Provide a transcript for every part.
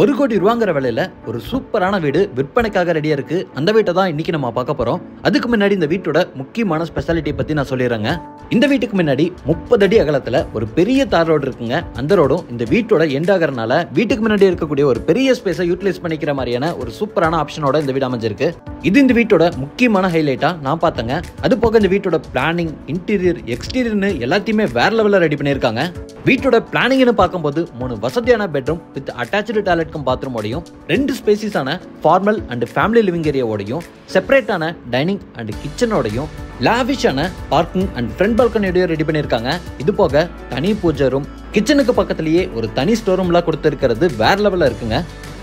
1 கோடி ரூபாங்கிற விலையில ஒரு சூப்பரான வீடு விற்பனைக்காக ரெடியா இருக்கு. அந்த வீட்டை தான் இன்னைக்கு நம்ம பார்க்க போறோம். அதுக்கு முன்னாடி இந்த வீட்டோட முக்கியமான ஸ்பெஷாலிட்டி பத்தி நான் சொல்லிடுறேங்க. இந்த வீட்டுக்கு முன்னாடி 30 அடி அகலத்துல ஒரு பெரிய தார் ரோடு இருக்குங்க. அந்த ரோடும் இந்த வீட்டோட எண்ட் ஆகறனால வீட்டுக்கு முன்னாடி இருக்கக்கூடிய ஒரு பெரிய ஸ்பேஸை யூட்டிலைஸ் பண்ணிக்கிற மாதிரியான ஒரு சூப்பரான ஆப்ஷனோட இந்த வீடு அமைஞ்சிருக்கு. இது இந்த வீட்டோட முக்கியமான ஹைலைட்டா நான் பார்த்தேங்க. அது போக இந்த வீட்டோட பிளானிங், இன்டீரியர், எக்ஸ்டீரியர்னு எல்லாத்தையுமே வேற லெவல்ல ரெடி பண்ணியிருக்காங்க. வீட்டோட பிளானிங்னு பார்க்கும்போது 3 வசதியான பெட்ரூம் வித் அட்டாச்டு டாய்லெட்க்கும் பாத்ரூமோடையும் 2 ஸ்பேசிஸான ஃபார்மல் அண்ட் ஃபேமிலி லிவிங் ஏரியாவோடையும் செப்பரேட்டான டைனிங் அண்ட் கிச்சனோடையும் லாவிஷான பார்க்கிங் அண்ட் ஃப்ரண்ட் பால்கனியோடையும் ரெடி பண்ணியிருக்காங்க. இது போக தனி பூஜை ரூம், கிச்சனுக்கு பக்கத்திலேயே ஒரு தனி ஸ்டோர் ரூம்லாம் கொடுத்துருக்கிறது வேற லெவலில் இருக்குங்க.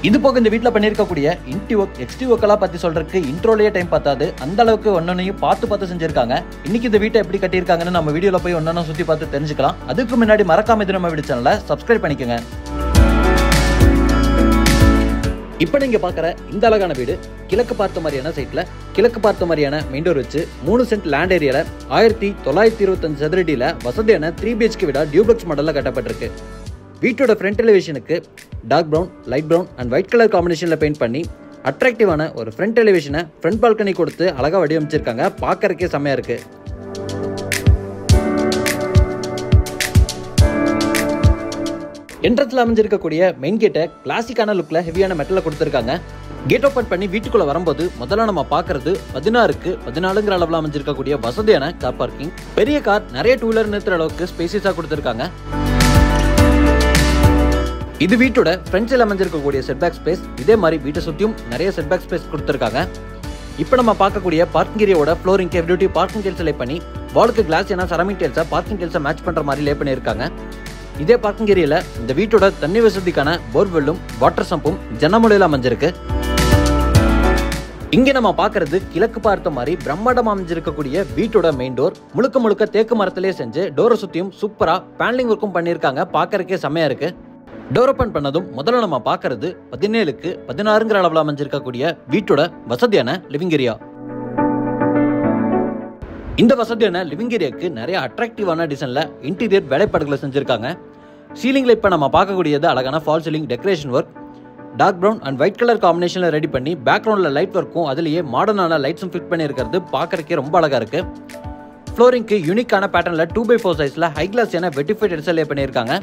இது போக இந்த வீட்டில் பண்ணியிருக்கக்கூடிய இன்டி ஒர்க், எக்ஸ்டி ஒர்க்கெல்லாம் பற்றி சொல்றதுக்கு இன்ட்ரோலேயே டைம் பார்த்தாது. அந்த அளவுக்கு ஒன்னொன்னையும் பார்த்து செஞ்சிருக்காங்க. இன்னைக்கு இந்த வீட்டை எப்படி கட்டியிருக்காங்கன்னு நம்ம வீடியோவில் போய் ஒன்னொன்னு சுற்றி பார்த்து தெரிஞ்சுக்கலாம். அதுக்கு முன்னாடி மறக்காம இது நம்ம வீடியோ சேனலை சப்ஸ்கிரைப் பண்ணிக்கோங்க. இப்போ நீங்க பார்க்குற இந்த அழகான வீடு கிழக்கு பார்த்த மாதிரியான சைட்ல கிழக்கு பார்த்த மாதிரியான மெயின் டோர் வச்சு 3 சென்ட் லேண்ட் ஏரியால 1925 சதுரடியில வசதியான 3 BHK வீடா டியூப்ளெக்ஸ் மாடல்ல கட்டப்பட்டிருக்கு. வீட்டோட ஃப்ரண்ட் எலிவேஷனுக்கு dark brown, light brown and white colour காம்பினேஷன்ல பெயிண்ட் பண்ணி அட்ராக்டிவான ஒரு ஃப்ரண்ட் எலிவேஷனை ஃப்ரண்ட் பால்கனி கொடுத்து அழகா வடிவமைச்சிருக்காங்க. பார்க்கறதுக்கே செம்மையா இருக்கு. என்ட்ரன்ஸ்ல அமைஞ்சிருக்கக்கூடிய மெயின் கேட்டை கிளாசிக்கான லுக்ல ஹெவியான மெட்டல்ல கொடுத்திருக்காங்க. கேட் ஓபன் பண்ணி வீட்டுக்குள்ள வரும்போது முதல்ல நம்ம பாக்குறது 16க்கு 14ங்கிற அளவுல அமைஞ்சிருக்கக்கூடிய வசதியான கார் பார்க்கிங். பெரிய கார், நிறைய டூ வீலர் நிறுத்துற அளவுக்கு ஸ்பேசியஸா கொடுத்திருக்காங்க. இது வீட்டோட ஃப்ரண்ட் சைடுல அமைஞ்சிருக்கக்கூடிய செட்பேக் ஸ்பேஸ். இதே மாதிரி வீட்டை சுத்தியும் நிறைய செட்பேக் ஸ்பேஸ் கொடுத்திருக்காங்க. இப்போ நம்ம பார்க்கக்கூடிய பார்க்கிங் ஏரியாவோட ஃப்ளோரிங்க்கு எவ்ரிடே பார்க்கிங் டைல்ஸ் லே பண்ணி வாலுக்கு கிளாஸ் ஏன்னா செராமிக் டைல்ஸை பார்க்கிங் டைல்ஸை மேட்ச் பண்ற மாதிரி லே பண்ணியிருக்காங்க. இதே பார்க்கிங் ஏரியால இந்த வீட்டோட தண்ணி வசதிக்கான போர்வெல்லும் வாட்டர் சம்பும் ஜன்னமுலையில அமைஞ்சிருக்கு. இங்க நம்ம பாக்குறது கிழக்கு பார்த்த மாதிரி பிரம்மாண்டம் அமைஞ்சிருக்கக்கூடிய வீட்டோட மெயின் டோர். முழுக்க தேக்கு மரத்திலே செஞ்சு டோரை சுத்தியும் சூப்பரா பேனலிங் ஒர்க்கும் பண்ணியிருக்காங்க. பார்க்கறதுக்கே செம்மையா இருக்கு. டோர் ஓபன் பண்ணதும் முதல்ல நம்ம பாக்குறது 17க்கு 16ங்கிற அளவுல அமைஞ்சிருக்கக்கூடிய வீட்டோட வசதியான லிவிங் ஏரியா. இந்த வசதியான லிவிங் ஏரியாவுக்கு நிறைய அட்ராக்டிவான டிசைன்ல இன்டீரியர் வேலைப்பாடுகளை செஞ்சிருக்காங்க. சீலிங்ல இப்ப நம்ம பார்க்கக்கூடியது அழகான false ceiling decoration work. Dark brown and white colour காம்பினேஷன்ல ரெடி பண்ணி பேக்ரவுண்ட்ல லைட் ஒர்க்கும் அதுலயே மாடர்னான லைட்ஸும் ஃபிட் பண்ணியிருக்கிறது பார்க்கறதுக்கே ரொம்ப அழகா இருக்கு. ஃப்ளோரிங்க்கு யூனிக்கான பேட்டர்ன்ல 2x4 சைஸ்ல ஹை கிளாஸான வெட்டிஃபைட் எடிசல் பண்ணியிருக்காங்க.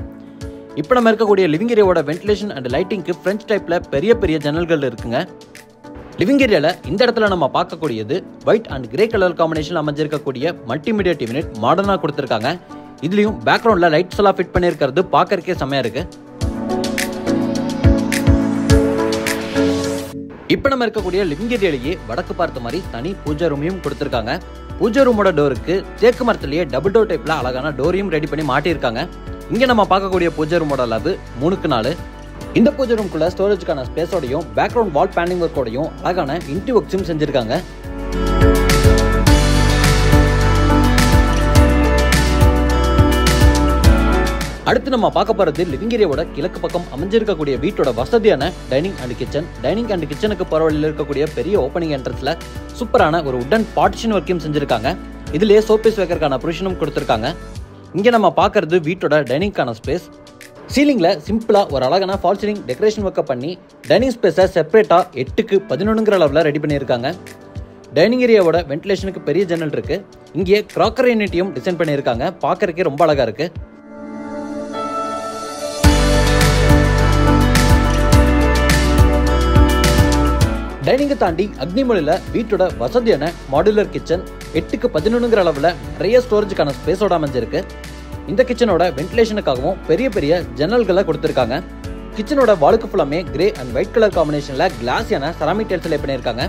இப்போ நம்ம இருக்கக்கூடிய லிவிங் ஏரியாவோட வென்டிலேஷன் அண்ட் லைட்டிங்க்கு ஃப்ரெஞ்ச் டைப்ல பெரிய ஜன்னல்கள் இருக்குங்க. லிவிங் ஏரியால இந்த இடத்துல நம்ம பார்க்கக்கூடியது ஒயிட் அண்ட் கிரே கலர் காம்பினேஷன்ல அமைஞ்சிருக்கக்கூடிய மல்டிமீடியா டிவி யூனிட் மாடர்னா கொடுத்திருக்காங்க. இதுலயும் பேக்ரவுண்ட்ல லைட்ஸ் எல்லாம் ஃபிட் பண்ணியிருக்கிறது பார்க்கறதுக்கே செம்மையா இருக்கு. இப்போ நம்ம இருக்கக்கூடிய லிவிங் ஏரியாலேயே வடக்கு பார்த்த மாதிரி தனி பூஜை ரூமையும் கொடுத்திருக்காங்க. பூஜை ரூமோட டோருக்கு தேக்கு மரத்திலேயே டபுள் டோர் டைப்ல அழகான டோரையும் ரெடி பண்ணி மாட்டியிருக்காங்க. இங்க நம்ம பார்க்கக்கூடிய பூஜை ரூமோட அளவு 3x4. இந்த பூஜை ரூம்குள்ள ஸ்டோரேஜ்க்கான ஸ்பேஸோடையும் பேக்ரவுண்ட் வால் பேனலிங் ஒர்க்கோடையும் அழகான இன்டி ஒர்க்ஸும் செஞ்சிருக்காங்க. அடுத்து நம்ம பார்க்க போறது லிவிங் ஏரியாவோட கிழக்கு பக்கம் அமைஞ்சிருக்கக்கூடிய வீட்டோட வசதியான dining and kitchen. Dining and கிச்சனுக்கு போற வழியில் இருக்கக்கூடிய பெரிய ஓப்பனிங் என்ட்ரன்ஸ்ல சூப்பரான ஒரு உட்டன் பார்ட்டிஷன் ஒர்க்கையும் செஞ்சிருக்காங்க. இதுலயே சோபீஸ் வைக்கிறதுக்கான ப்ரொவிஷனும் கொடுத்திருக்காங்க. இங்க நம்ம பார்க்கறது வீட்டோட டைனிங்கான ஸ்பேஸ். சீலிங்ல சிம்பிளா ஒரு அழகான ஃபால் சீலிங் டெக்கரேஷன் ஒர்க் பண்ணி டைனிங் ஸ்பேஸை செப்பரேட்டா 8க்கு 11ங்கிற அளவுல ரெடி பண்ணியிருக்காங்க. டைனிங் ஏரியாவோட வென்டிலேஷனுக்கு பெரிய ஜன்னல் இருக்கு. இங்கே கிராக்கரி யூனிட்டையும் டிசைன் பண்ணியிருக்காங்க. பார்க்கறதுக்கே ரொம்ப அழகா இருக்கு. டைனிங்கை தாண்டி அக்னிமொழியில வீட்டோட வசதியான மாடுலர் கிச்சன் 8க்கு 11ங்கிற அளவுல நிறைய ஸ்டோரேஜுக்கான ஸ்பேஸோட அமைஞ்சிருக்கு. இந்த கிச்சனோட வென்டிலேஷனுக்காகவும் பெரிய ஜன்னல்களை கொடுத்திருக்காங்க. கிச்சனோட வாலுக்கு ஃபுல்லாமே கிரே அண்ட் ஒயிட் கலர் காம்பினேஷன்ல கிளாஸியான செராமிக் டைல்ஸ் லே பண்ணியிருக்காங்க.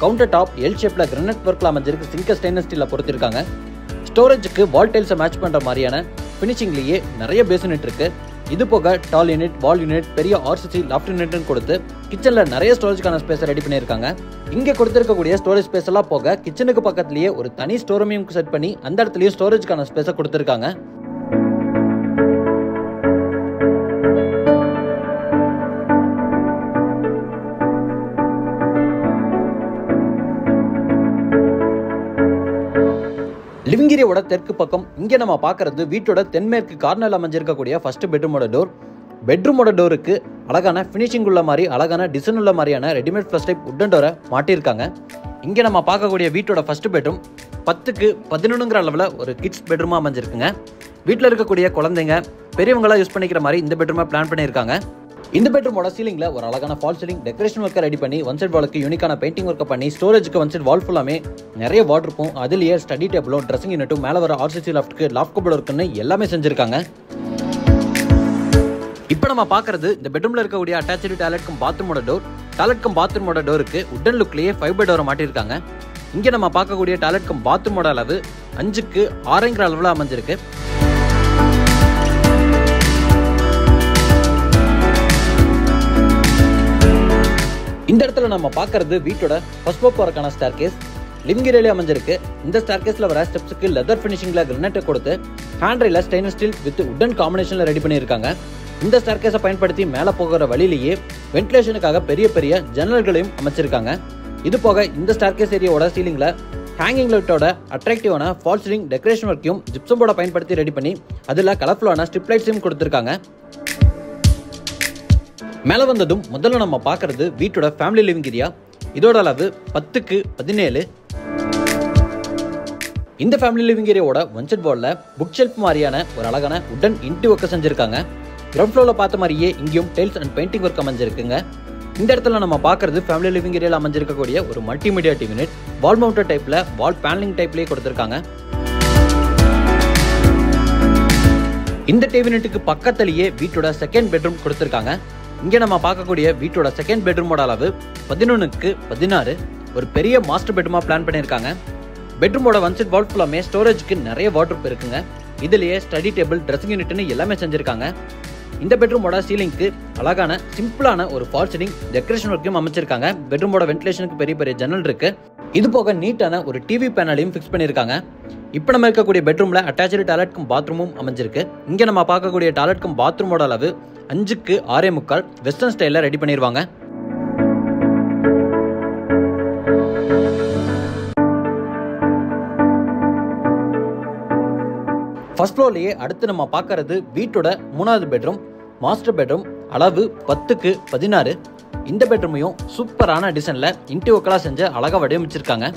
கவுண்டர் டாப் எல் ஷேப்ல கிரானைட் ஒர்க்ல அமைஞ்சிருக்கு. சிங்க ஸ்டெயின்லெஸ் ஸ்டீல்ல பொறுத்திருக்காங்க. ஸ்டோரேஜுக்கு வால் டைல்ஸை மேட்ச் பண்ற மாதிரியான பினிஷிங்லயே நிறைய பேஸ் யூனிட் இருக்கு. இது போக டால் யூனிட், வால் யூனிட், பெரிய RCC லாஃப்ட் யூனிட்னு கொடுத்து கிச்சன்ல நிறைய ஸ்டோரேஜ்க்கான ஸ்பேஸ் ரெடி பண்ணியிருக்காங்க. இங்க கொடுத்திருக்கக்கூடிய ஸ்டோரேஜ் ஸ்பேஸ் எல்லாம் போக கிச்சனுக்கு பக்கத்திலேயே ஒரு தனி ஸ்டோர் ரூமையும் செட் பண்ணி அந்த இடத்துலயே ஸ்டோரேஜ்க்கான ஸ்பேஸை கொடுத்திருக்காங்க. லிவிங் ஏரியாவோட தெற்கு பக்கம் இங்க நம்ம பார்க்கறது வீட்டோட தென்மேற்கு கார்னர்ல அமைஞ்சிருக்கக்கூடிய ஃபர்ஸ்ட் பெட்ரூமோட டோர். பெட்ரூமோட டோருக்கு அழகான ஃபினிஷிங் உள்ள மாதிரி அழகான டிசைன் உள்ள மாதிரியான ரெடிமேட் ஃபர்ஸ்ட் டைப் உட்டன் டோரை மாட்டியிருக்காங்க. இங்கே நம்ம பார்க்கக்கூடிய வீட்டோட ஃபர்ஸ்ட் பெட்ரூம் 10க்கு 11ங்கிற அளவில் ஒரு கிட்ஸ் பெட்ரூமாக அமைஞ்சிருக்குங்க. வீட்டில் இருக்கக்கூடிய குழந்தைங்க பெரியவங்களாம் யூஸ் பண்ணிக்கிற மாதிரி இந்த பெட்ரூமை பிளான் பண்ணியிருக்காங்க. இந்த பெட்ரூமோட சீலிங்ல ஒரு அழகான ஃபால் சீலிங் டெக்கரேஷன் ஒர்க்கை ரெடி பண்ணி ஒன் சைட் வாலுக்கு யூனிக்கான பெயிண்டிங் ஒர்க்கை பண்ணி ஸ்டோரேஜுக்கு ஒன் சைட் வால் ஃபுல்லாமே நிறைய வார்ட்ரூப்பும் அதுலேயே ஸ்டடி டேபிளும் ட்ரெஸ்ஸிங் யூனிட்டும் மேலே வர ஆர்சிசி லாஃப்ட்க்கு லாஃப்ட் கபோர்ட் இருக்குன்னு எல்லாமே செஞ்சிருக்காங்க. இப்போ நம்ம பார்க்கறது இந்த பெட்ரூம்ல இருக்கக்கூடிய அட்டாச்சு டாய்லெட்க்கும் பாத்ரூமோட டோர். டாய்லெட்க்கும் பாத்ரூமோட டோருக்கு உட்டன் லுக்லேயே ஃபைபர் டோரை மாட்டியிருக்காங்க. இங்கே நம்ம பார்க்கக்கூடிய டாய்லெட்க்கும் பாத்ரூமோட அளவு 5க்கு 6ங்கிற அளவில் அமைஞ்சிருக்கு. இந்த இடத்துல நம்ம பார்க்கறது வீட்டோட ஃபர்ஸ்ட் ஃப்ளோர் போறதுக்கான ஸ்டேர்கேஸ். லிவிங் ஏரியாலே அமைஞ்சிருக்கு. இந்த ஸ்டேர்கேஸ்ல வர ஸ்டெப்ஸ்க்கு லெதர் ஃபினிஷிங்ல கிரானைட் கொடுத்து ஹேண்ட் ரெயில ஸ்டெயின்லெஸ் ஸ்டீல் வித் உட்டன் காம்பினேஷன்ல ரெடி பண்ணியிருக்காங்க. இந்த ஸ்டேர்கேஸை பயன்படுத்தி மேலே போகிற வழியிலேயே வென்டிலேஷனுக்காக பெரிய பெரிய ஜன்னல்களையும் அமைச்சிருக்காங்க. இது போக இந்த ஸ்டேர்கேஸ் ஏரியாவோட சீலிங்ல ஹேங்கிங் லைட்டோட அட்ராக்டிவான ஃபால் சீலிங் டெக்கரேஷன் ஒர்க்கையும் ஜிப்சம் போர்டை பயன்படுத்தி ரெடி பண்ணி அதில் கலர்ஃபுல்லான ஸ்ட்ரிப் லைட்ஸையும் கொடுத்துருக்காங்க. மேலே வந்ததும் முதல்ல நம்ம பார்க்கறது வீட்டோட ஃபேமிலி லிவிங் ஏரியா. இதோட அளவு 10க்கு 17. இந்த ஃபேமிலி லிவிங் ஏரியாவோட ஒன் சைட் வால்ல புக் ஷெல்ஃப் மாதிரியான ஒரு அழகான உட்டன் இன்டி ஒர்க்கை செஞ்சிருக்காங்க. கிரவுண்ட் ஃப்ளோர்ல பார்த்த மாதிரியே இங்கேயும் டைல்ஸ் அண்ட் பெயிண்டிங் ஒர்க் அமைஞ்சிருக்குங்க. இந்த இடத்துல நம்ம பார்க்கறது ஃபேமிலி லிவிங் ஏரியாவில் அமைஞ்சிருக்கக்கூடிய ஒரு மல்டிமீடியா டிவி யூனிட். வால் மவுண்டட் டைப்ல வால் பேனலிங் டைப்லேயே கொடுத்துருக்காங்க. இந்த டிவி யூனிட்டுக்கு பக்கத்திலேயே வீட்டோட செகண்ட் பெட்ரூம் கொடுத்துருக்காங்க. இங்கே நம்ம பார்க்கக்கூடிய வீட்டோட செகண்ட் பெட்ரூமோட அளவு 11க்கு 16. ஒரு பெரிய மாஸ்டர் பெட்ரூமா பிளான் பண்ணியிருக்காங்க. பெட்ரூமோட ஒன் சைட் வால் ஃபுல்லாமே ஸ்டோரேஜ்க்கு நிறைய வார்ட்ரூப் இருக்குங்க. இதுலயே ஸ்டடி டேபிள் ட்ரெஸ்ஸிங் யூனிட்னு எல்லாமே செஞ்சிருக்காங்க. இந்த பெட்ரூமோட சீலிங்க்கு அழகான சிம்பிளான ஒரு ஃபால் சீலிங் டெக்கரேஷன் ஒர்க்கையும் அமைச்சிருக்காங்க. பெட்ரூமோட வென்டிலேஷனுக்கு பெரிய பெரிய ஜன்னல் இருக்கு. இது போக நீட்டான ஒரு டிவி பேனலையும் ஃபிக்ஸ் பண்ணியிருக்காங்க. இப்போ நம்ம இருக்கக்கூடிய பெட்ரூம்ல அட்டாச்சு டாய்லெட்க்கும் பாத்ரூமும் அமைஞ்சிருக்கு. இங்கே நம்ம பார்க்கக்கூடிய டாய்லெட்க்கும் பாத்ரூமோட அளவு 5க்கு 6.25 வெஸ்டர்ன் ஸ்டைல்ல ரெடி பண்ணிடுவாங்க. ஃபர்ஸ்ட் ஃப்ளோர்லயே அடுத்து நம்ம பார்க்கறது வீட்டோட 3வது பெட்ரூம், மாஸ்டர் பெட்ரூம். அளவு 10க்கு 16. இந்த பெட்ரூமையும் சூப்பரான டிசைன்ல இன்டி ஒர்க்கலா செஞ்சு அழகா வடிவமைச்சிருக்காங்க.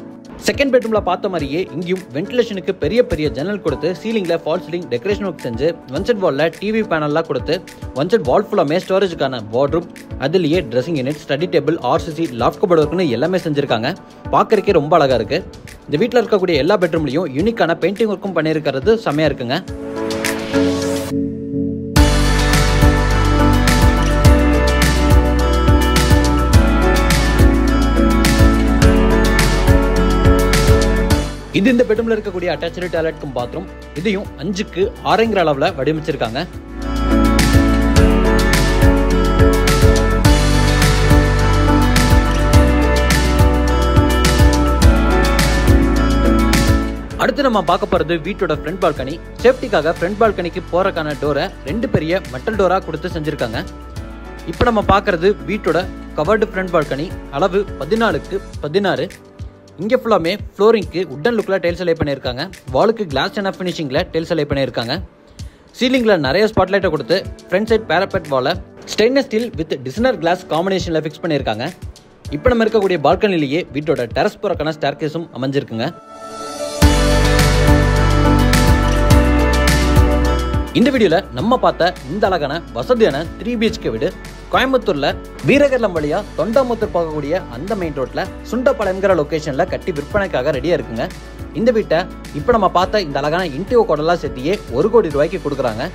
செகண்ட் பெட்ரூம்ல பார்த்த மாதிரியே இங்கேயும் வென்டிலேஷனுக்கு பெரிய பெரிய ஜன்னல் கொடுத்து சீலிங்ல ஃபால் சீலிங் டெக்கரேஷன் ஒர்க் செஞ்சு ஒன் சைட் வால்ல டிவி பேனல்லாம் கொடுத்து ஒன் சைட் வால் ஃபுல்லாமே ஸ்டோரேஜுக்கான வார்ட்ரூம் அதுலயே dressing unit study table RCC loft cupboard ஒர்க்னு எல்லாமே செஞ்சிருக்காங்க. பார்க்கறதுக்கே ரொம்ப அழகா இருக்கு. இந்த வீட்டில் இருக்கக்கூடிய எல்லா பெட்ரூம்லையும் யூனிக்கான பெயிண்டிங் ஒர்க்கும் பண்ணியிருக்கிறது செமையா இருக்குங்க. இது இந்த பெட்ரூம்ல இருக்கக்கூடிய அட்டாச்சு டாய்லெட்க்கும் பாத்ரூம். இதையும் 5க்கு 6ங்கிற அளவுல வடிவமைச்சிருக்காங்க. அடுத்து நம்ம பார்க்க போறது வீட்டோட ஃப்ரண்ட் பால்கனி. சேஃப்டிக்காக ஃப்ரண்ட் பால்கனிக்கு போறதுக்கான டோரை 2 பெரிய மெட்டல் டோரா கொடுத்து செஞ்சிருக்காங்க. இப்போ நம்ம பார்க்கறது வீட்டோட கவர்டு ஃப்ரண்ட் பால்கனி. அளவு 14க்கு 16. இங்கே ஃபுல்லாமே ஃப்ளோரிங்க்கு உட்டன் லுக்கில் டைல்ஸ் அலை பண்ணியிருக்காங்க. வாலுக்கு கிளாஸ் அண்ட் ஃபினிஷிங்கில் டைல்ஸ் அலை பண்ணியிருக்காங்க. சீலிங்கில் நிறைய ஸ்பாட்லைட்டை கொடுத்து ஃப்ரண்ட் சைட் பேரப்பெட் வாலை stainless steel with designer glass காம்பினேஷனில் ஃபிக்ஸ் பண்ணியிருக்காங்க. இப்போ நம்ம இருக்கக்கூடிய பால்கனிலேயே வீட்டோட டெரஸ் போறக்கான ஸ்டேர்கேஸும் அமைஞ்சிருக்குங்க. இந்த வீடியோல நம்ம பார்த்த இந்த அழகான வசதியான 3 BHK வீடு கோயம்புத்தூர்ல வீரகர்லம் வழியா தொண்டாமுத்தூர் போகக்கூடிய அந்த மெயின் ரோட்ல சுண்டப்பாளையம்ங்கிற லொகேஷன்ல கட்டி விற்பனைக்காக ரெடியா இருக்குங்க. இந்த வீட்டை இப்போ நம்ம பார்த்த இந்த அழகான இன்டியோ கோடெல்லாம் சேர்த்தியே 1 கோடி ரூபாய்க்கு கொடுக்குறாங்க.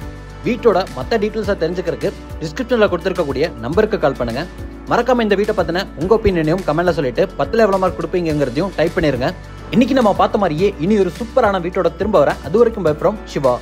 வீட்டோட மற்ற டீட்டெயில்ஸை தெரிஞ்சுக்கிறதுக்கு டிஸ்கிரிப்ஷன்ல கொடுத்துருக்கக்கூடிய நம்பருக்கு கால் பண்ணுங்க. மறக்காம இந்த வீட்டை பத்தின உங்க ஒப்பீனியனையும் கமெண்ட்ல சொல்லிட்டு 10ல எவ்வளவு மார்க் கொடுப்பீங்கிறதையும் டைப் பண்ணிருங்க. இன்னைக்கு நம்ம பார்த்த மாதிரியே இனி ஒரு சூப்பரான வீட்டோட திரும்ப வர. அது வரைக்கும் பை ஃப்ரம் சிவா.